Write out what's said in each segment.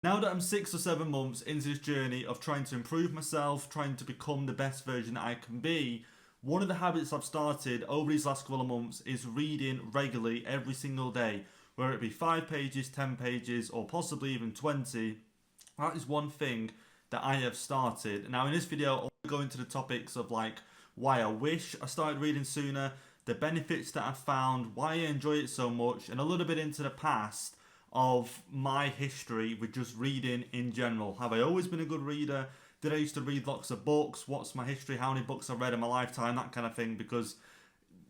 Now that I'm 6 or 7 months into this journey of trying to improve myself, trying to become the best version that I can be, one of the habits I've started over these last couple of months is reading regularly every single day, whether it be 5 pages, 10 pages, or possibly even 20. That is one thing that I have started. Now, in this video, I'll go into the topics of like why I wish I started reading sooner, the benefits that I found, why I enjoy it so much, and a little bit into the past of my history with just reading in general. Have I always been a good reader? Did I used to read lots of books? What's my history? How many books I've read in my lifetime? That kind of thing. Because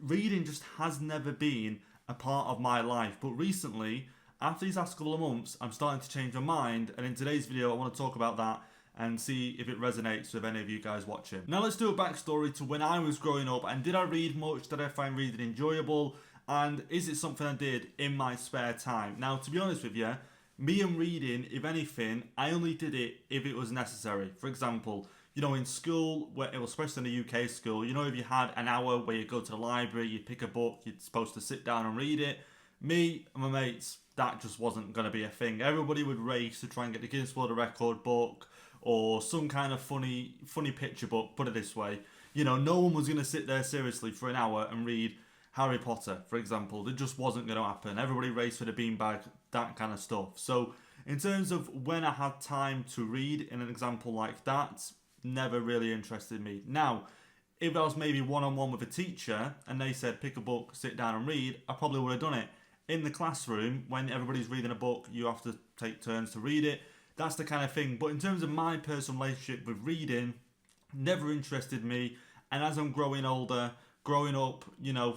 reading just has never been a part of my life. But recently, after these last couple of months, I'm starting to change my mind. And in today's video, I want to talk about that and see if it resonates with any of you guys watching. Now let's do a backstory to when I was growing up, and did I read much? Did I find reading enjoyable? And is it something I did in my spare time? Now, to be honest with you, me and reading, if anything, I only did it if it was necessary. For example, in school, where, especially in the UK school, if you had an hour where you go to the library, you pick a book, you're supposed to sit down and read it. Me and my mates, that just wasn't going to be a thing. Everybody would race to try and get the Guinness World Record book or some kind of funny picture book, put it this way. No one was going to sit there seriously for an hour and read Harry Potter, for example. It just wasn't going to happen. Everybody raced for the beanbag, that kind of stuff. So, in terms of when I had time to read in an example like that, never really interested me. Now, if I was maybe one-on-one with a teacher and they said pick a book, sit down and read, I probably would have done it. In the classroom, when everybody's reading a book, you have to take turns to read it. That's the kind of thing. But in terms of my personal relationship with reading, never interested me. And as I'm growing older, growing up,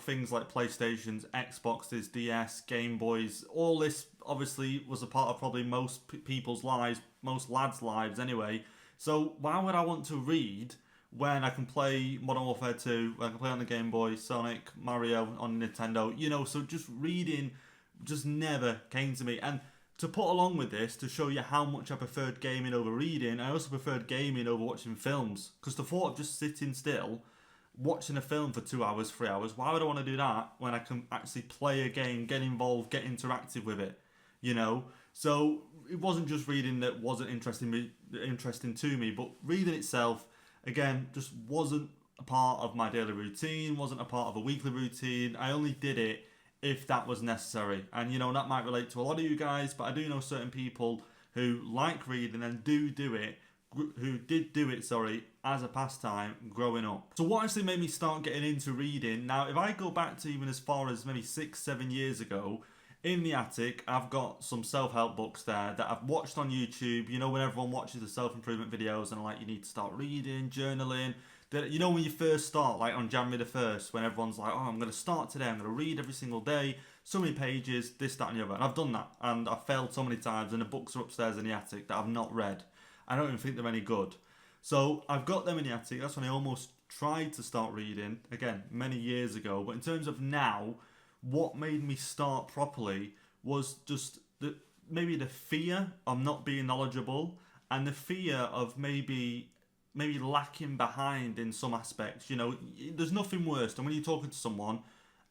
things like PlayStations, Xboxes, DS, Game Boys, all this obviously was a part of probably most people's lives, most lads' lives anyway. So why would I want to read when I can play Modern Warfare 2, when I can play on the Game Boy, Sonic, Mario on Nintendo? So just reading just never came to me. And to put along with this, to show you how much I preferred gaming over reading, I also preferred gaming over watching films. Because the thought of just sitting still, watching a film for 2 hours, 3 hours, why would I want to do that when I can actually play a game, get involved, get interactive with it? So it wasn't just reading that wasn't interesting to me, but reading itself, again, just wasn't a part of my daily routine, wasn't a part of a weekly routine. I only did it if that was necessary. And that might relate to a lot of you guys, but I do know certain people who like reading and who did do it, as a pastime growing up. So what actually made me start getting into reading? Now, if I go back to even as far as maybe 6, 7 years ago, in the attic, I've got some self-help books there that I've watched on YouTube. When everyone watches the self-improvement videos and like, you need to start reading, journaling. When you first start, like on January the 1st, when everyone's like, oh, I'm going to start today, I'm going to read every single day, so many pages, this, that, and the other. And I've done that, and I've failed so many times, and the books are upstairs in the attic that I've not read. I don't even think they're any good. So I've got them in the attic. That's when I almost tried to start reading, again, many years ago. But in terms of now, what made me start properly was just maybe the fear of not being knowledgeable, and the fear of maybe lacking behind in some aspects. There's nothing worse than when you're talking to someone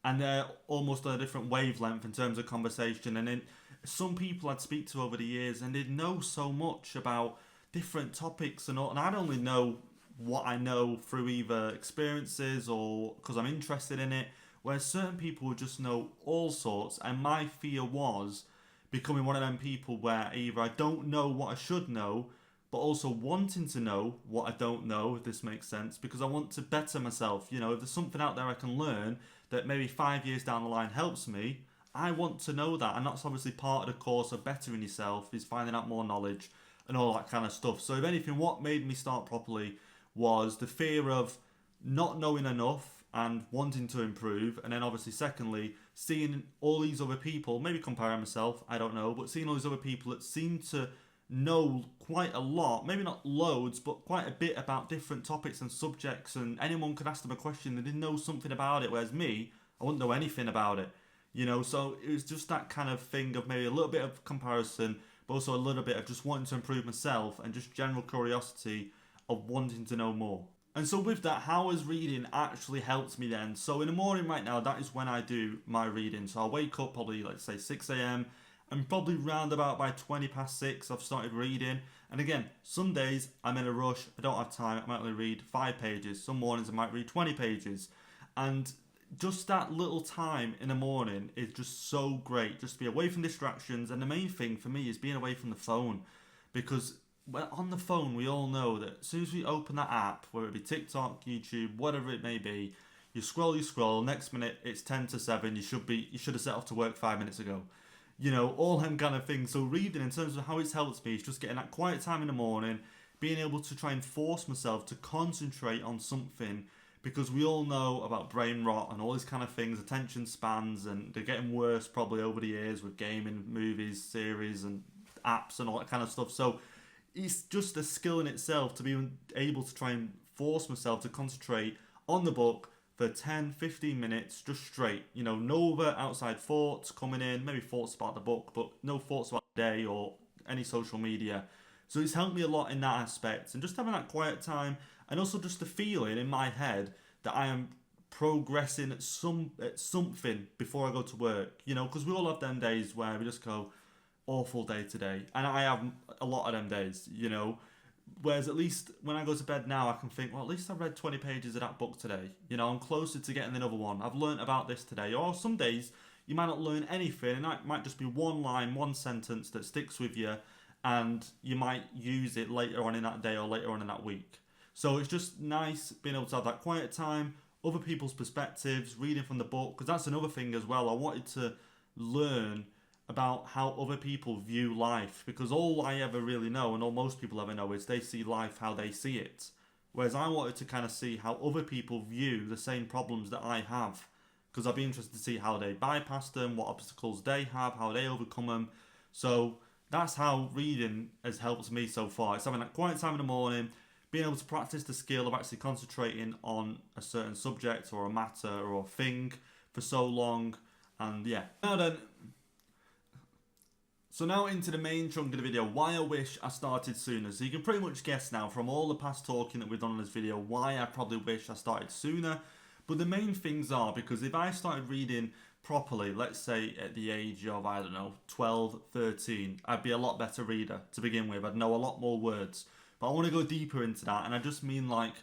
and they're almost on a different wavelength in terms of conversation. And then some people I'd speak to over the years, and they'd know so much about different topics and all, and I'd only know what I know through either experiences or because I'm interested in it, whereas certain people would just know all sorts. And my fear was becoming one of them people where either I don't know what I should know, but also wanting to know what I don't know, if this makes sense, because I want to better myself. If there's something out there I can learn that maybe 5 years down the line helps me, I want to know that. And that's obviously part of the course of bettering yourself, is finding out more knowledge and all that kind of stuff. So if anything, what made me start properly was the fear of not knowing enough and wanting to improve. And then obviously secondly, seeing all these other people, maybe comparing myself, I don't know, but seeing all these other people that seem to know quite a lot, maybe not loads, but quite a bit about different topics and subjects, and anyone could ask them a question, they didn't know something about it, whereas me, I wouldn't know anything about it. So it was just that kind of thing of maybe a little bit of comparison, but also a little bit of just wanting to improve myself and just general curiosity of wanting to know more. And so with that, how has reading actually helped me then? So in the morning right now, that is when I do my reading. So I'll wake up probably, let's say 6 a.m. And probably round about by 20 past 6 I've started reading. And again, some days I'm in a rush, I don't have time, I might only read 5 pages. Some mornings I might read 20 pages. And just that little time in the morning is just so great, just to be away from distractions. And the main thing for me is being away from the phone, because on the phone we all know that as soon as we open that app, whether it be TikTok, YouTube, whatever it may be, you scroll, next minute it's 10 to 7, you should have set off to work 5 minutes ago. All them kind of things. So reading, in terms of how it's helped me, is just getting that quiet time in the morning, being able to try and force myself to concentrate on something, because we all know about brain rot and all these kind of things, attention spans, and they're getting worse probably over the years with gaming, movies, series, and apps and all that kind of stuff. So it's just a skill in itself to be able to try and force myself to concentrate on the book for 10-15 minutes just straight. No other outside thoughts coming in, maybe thoughts about the book, but no thoughts about the day or any social media. So it's helped me a lot in that aspect, and just having that quiet time, and also just the feeling in my head that I am progressing at something before I go to work. Because we all have them days where we just go, awful day today, and I have a lot of them days. Whereas at least when I go to bed now, I can think, well, at least I've read 20 pages of that book today. I'm closer to getting another one. I've learnt about this today. Or some days you might not learn anything, and that might just be one line, one sentence that sticks with you, and you might use it later on in that day or later on in that week. So it's just nice being able to have that quiet time, other people's perspectives, reading from the book, because that's another thing as well. I wanted to learn about how other people view life, because all I ever really know, and all most people ever know, is they see life how they see it. Whereas I wanted to kind of see how other people view the same problems that I have, because I'd be interested to see how they bypass them, what obstacles they have, how they overcome them. So that's how reading has helped me so far. It's having that quiet time in the morning, being able to practice the skill of actually concentrating on a certain subject or a matter or a thing for so long. And yeah. So now into the main chunk of the video, why I wish I started sooner. So you can pretty much guess now from all the past talking that we've done on this video why I probably wish I started sooner. But the main things are because if I started reading properly, let's say at the age of, 12, 13, I'd be a lot better reader to begin with. I'd know a lot more words. But I want to go deeper into that, and I just mean like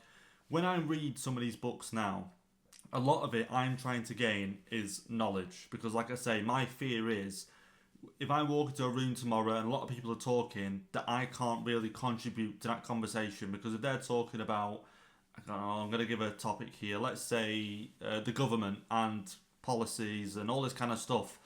when I read some of these books now, a lot of it I'm trying to gain is knowledge. Because like I say, my fear is if I walk into a room tomorrow and a lot of people are talking, that I can't really contribute to that conversation, because if they're talking about, I'm going to give a topic here, let's say the government and policies and all this kind of stuff,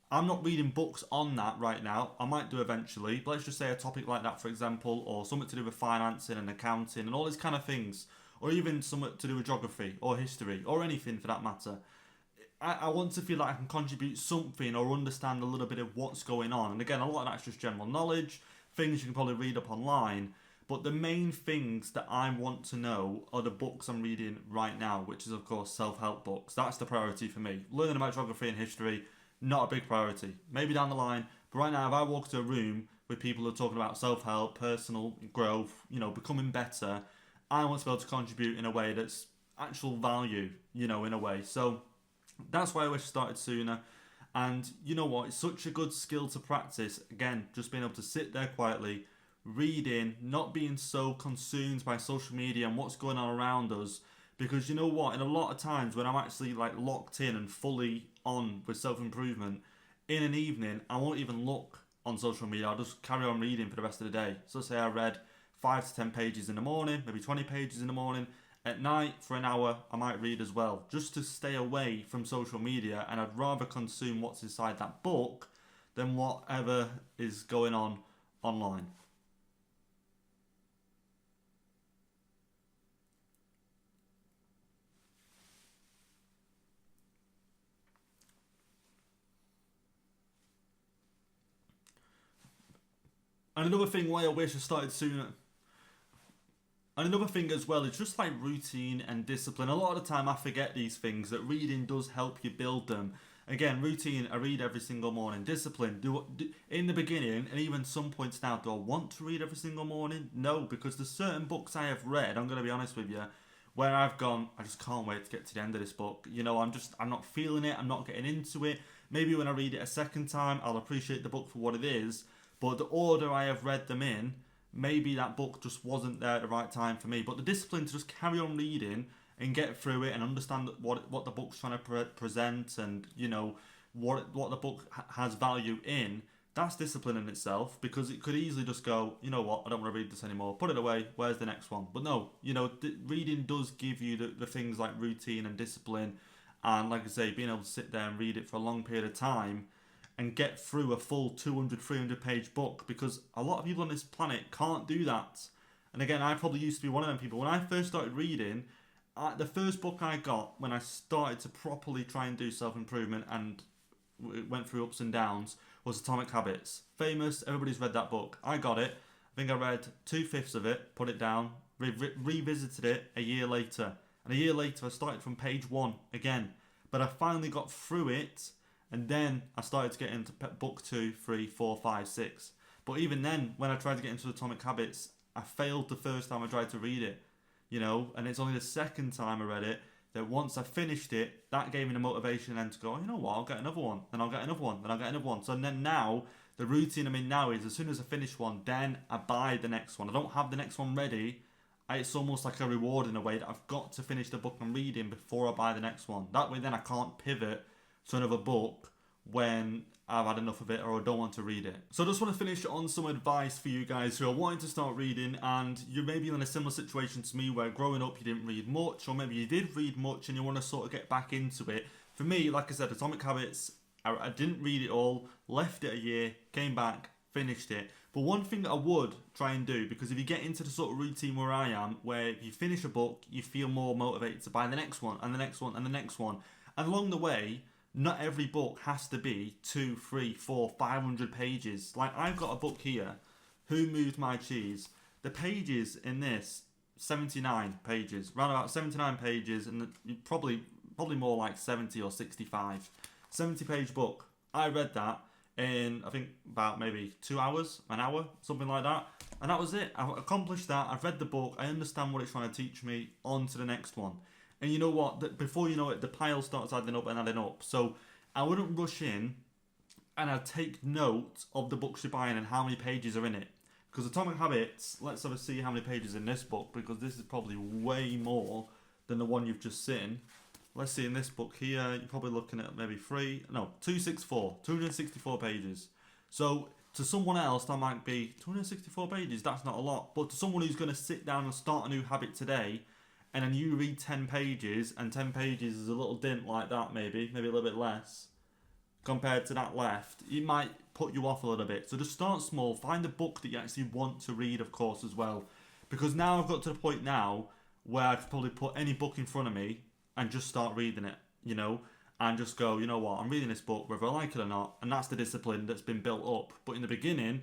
I'm not reading books on that right now. I might do eventually, but let's just say a topic like that, for example, or something to do with financing and accounting and all these kind of things, or even something to do with geography or history or anything for that matter. I want to feel like I can contribute something or understand a little bit of what's going on. And again, a lot of that's just general knowledge, things you can probably read up online. But the main things that I want to know are the books I'm reading right now, which is, of course, self-help books. That's the priority for me. Learning about geography and history, not a big priority. Maybe down the line. But right now, if I walk into a room with people who are talking about self-help, personal growth, becoming better, I want to be able to contribute in a way that's actual value, in a way. So that's why I wish I started sooner. And you know what? It's such a good skill to practice. Again, just being able to sit there quietly, reading, not being so consumed by social media and what's going on around us. Because you know what? In a lot of times when I'm actually like locked in and fully on with self-improvement, in an evening, I won't even look on social media. I'll just carry on reading for the rest of the day. So say I read 5 to 10 pages in the morning, maybe 20 pages in the morning. At night, for an hour, I might read as well, just to stay away from social media, and I'd rather consume what's inside that book than whatever is going on online. And another thing why I wish I started sooner. And another thing as well is just like routine and discipline. A lot of the time I forget these things, that reading does help you build them. Again, routine, I read every single morning. Discipline, in the beginning, and even some points now, do I want to read every single morning? No, because there's certain books I have read, I'm going to be honest with you, where I've gone, I just can't wait to get to the end of this book. I'm not feeling it, I'm not getting into it. Maybe when I read it a second time, I'll appreciate the book for what it is, but the order I have read them in, maybe that book just wasn't there at the right time for me. But the discipline to just carry on reading and get through it and understand what the book's trying to present, and you know what the book has value in, that's discipline in itself, because it could easily just go, you know what, I don't want to read this anymore, put it away, where's the next one? But no, you know, reading does give you the things like routine and discipline, and like I say, being able to sit there and read it for a long period of time and get through a full 200, 300 page book, because a lot of people on this planet can't do that. And again, I probably used to be one of them people. When I first started reading, the first book I got when I started to properly try and do self-improvement and went through ups and downs was Atomic Habits. Famous, everybody's read that book. I got it. I think I read 2/5 of it, put it down, revisited it a year later. And a year later, I started from page 1 again. But I finally got through it, and then I started to get into book 2, 3, 4, 5, 6. But even then, when I tried to get into Atomic Habits, I failed the first time I tried to read it. You know, and it's only the second time I read it that once I finished it, that gave me the motivation then to go, oh, you know what, I'll get another one, then I'll get another one, then I'll get another one. So then now, the routine I'm in now is as soon as I finish one, then I buy the next one. I don't have the next one ready. It's almost like a reward in a way that I've got to finish the book I'm reading before I buy the next one. That way then I can't pivot to another book when I've had enough of it or I don't want to read it. So I just want to finish on some advice for you guys who are wanting to start reading, and you may be in a similar situation to me where growing up you didn't read much, or maybe you did read much and you want to sort of get back into it. For me, like I said, Atomic Habits, I didn't read it all, left it a year, came back, finished it. But one thing that I would try and do, because if you get into the sort of routine where I am, where if you finish a book, you feel more motivated to buy the next one, and the next one, and the next one. And along the way, not every book has to be 2, 3, 4, 500 pages. Like, I've got a book here, Who Moved My Cheese? The pages in this, 79 pages. Around about 79 pages, and probably more like 70 or 65. 70-page book. I read that in, I think, about maybe 2 hours, an hour, something like that. And that was it. I've accomplished that. I've read the book. I understand what it's trying to teach me. On to the next one. And you know what? Before you know it, the pile starts adding up and adding up. So I wouldn't rush in, and I'd take note of the books you're buying and how many pages are in it. Because Atomic Habits, let's have a see how many pages in this book, because this is probably way more than the one you've just seen. Let's see, in this book here, you're probably looking at maybe 264 pages. So to someone else, that might be 264 pages, that's not a lot. But to someone who's going to sit down and start a new habit today, and then you read 10 pages, and 10 pages is a little dint like that, maybe a little bit less, compared to that left, it might put you off a little bit. So just start small, find a book that you actually want to read, of course, as well. Because now I've got to the point now where I could probably put any book in front of me and just start reading it, you know, and just go, you know what, I'm reading this book, whether I like it or not, and that's the discipline that's been built up. But in the beginning,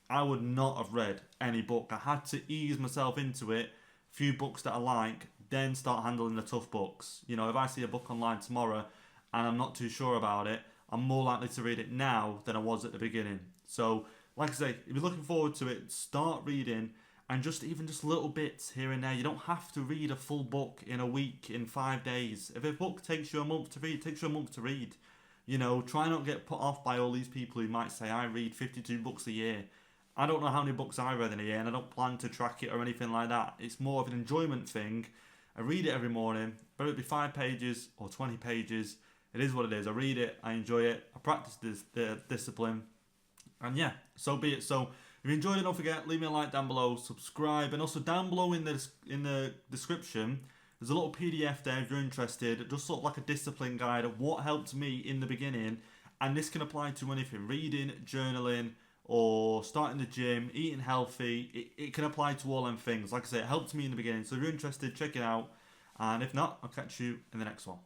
I would not have read any book. I had to ease myself into it, few books that I like, then start handling the tough books. You know, if I see a book online tomorrow and I'm not too sure about it, I'm more likely to read it now than I was at the beginning. So, like I say, if you're looking forward to it, start reading, and just little bits here and there. You don't have to read a full book in a week, in 5 days. If a book takes you a month to read, it takes you a month to read. You know, try not to get put off by all these people who might say, I read 52 books a year. I don't know how many books I read in a year, and I don't plan to track it or anything like that. It's more of an enjoyment thing. I read it every morning, whether it be 5 pages or 20 pages. It is what it is. I read it, I enjoy it, I practice the discipline, and yeah, so be it. So if you enjoyed it, don't forget, leave me a like down below, subscribe, and also down below in the description, there's a little PDF there if you're interested, just sort of like a discipline guide of what helped me in the beginning, and this can apply to anything, reading, journaling, or starting the gym, eating healthy. It can apply to all them things. Like I say, it helped me in the beginning. So if you're interested, check it out. And if not, I'll catch you in the next one.